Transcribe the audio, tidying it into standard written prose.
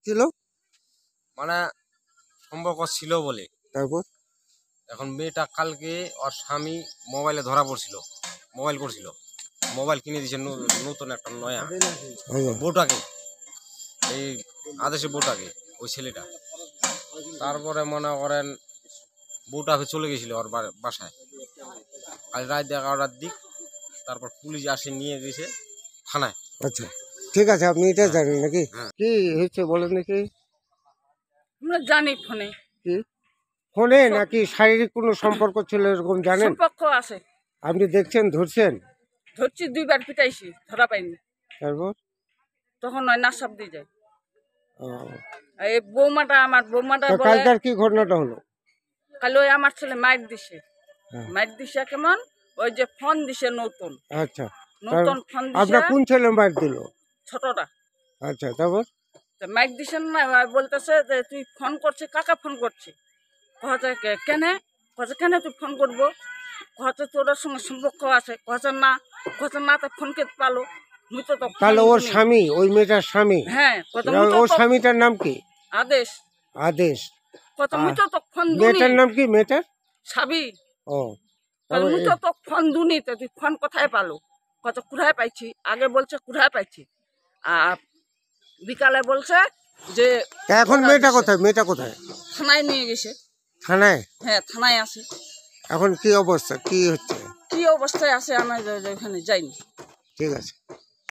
ছিল? মানে সম্পর্ক ছিল বলে। তারপর এখন মেয়েটা কালকে ওর স্বামী মোবাইলে ধরা পড়ছিল, মোবাইল করছিল, মোবাইল কিনে দিয়েছে নতুন একটা নয়া বউটাকে, এই আদেশে বউটাকে, ওই ছেলেটা। তারপরে মনে করেন বউটাকে চলে গেছিল ওর বাসায় কাল রাত 11টার দিক। তারপর পুলিশ আসে নিয়ে গেছে থানায়। আচ্ছা ঠিক আছে, আপনি এটা জানেন নাকি? হ্যাঁ। কি হয়েছে বলেন নাকি? আমরা জানি ফোনে কি ফোনে নাকি শারীরিক কোনো সম্পর্ক ছিল এরকম জানেন? সম্পর্ক আছে। আপনি দেখছেন, ধরছেন? ধরছি, 2বার পিটাইছি, ধরা পাইনি। তারপর তখন নয় না সব দিয়ে যায়। ও, এই বৌমাটা, আমার বৌমাটা তো বলে কালকার কি ঘটনাটা হলো? কাল ওই আমার ছেলে মাইক দিছে। হ্যাঁ। মাইক দিছে কেমন? ওই যে ফোন দিছে নতুন আচ্ছা, নতুন ফোন দিছে। আপনার কোন ছেলে মার দিল? ছোটটা। আচ্ছা, তারপর মাইক দিছেন না, বলতেছে যে তুই ফোন করছিস, কাকা ফোন করছিস? কহছে কেন? কহছে কেন তুই ফোন করবো? কহছে তোর সঙ্গে সম্পর্ক আছে। কহছে না। কহছে না, তো ফোন কে পালো? মুই তো তখন তাহলে ওর স্বামী, ওই মেয়েটার স্বামী? হ্যাঁ, কত ওর স্বামীটার নাম কি? আদেশ। আদেশ। কত মুই তো ফোন দুনি। মেয়েটার নাম কি? মেয়েটার সাবি। ও, মুই তো ফোন দুনি, তো তুই ফোন কোথায় পালো? কত কুড়ায় পাইছি। আগে বলছে কুড়ায় পাইছি, আর বিকালে বলছে যে এখন মেয়েটা কোথায়? মেয়েটা কোথায়? থানায় নিয়ে গেছে। থানায়? হ্যাঁ, থানায় আছে। এখন কি অবস্থা, কি হচ্ছে? কি অবস্থায় আছে আমি ওখানে যাইনি। ঠিক আছে।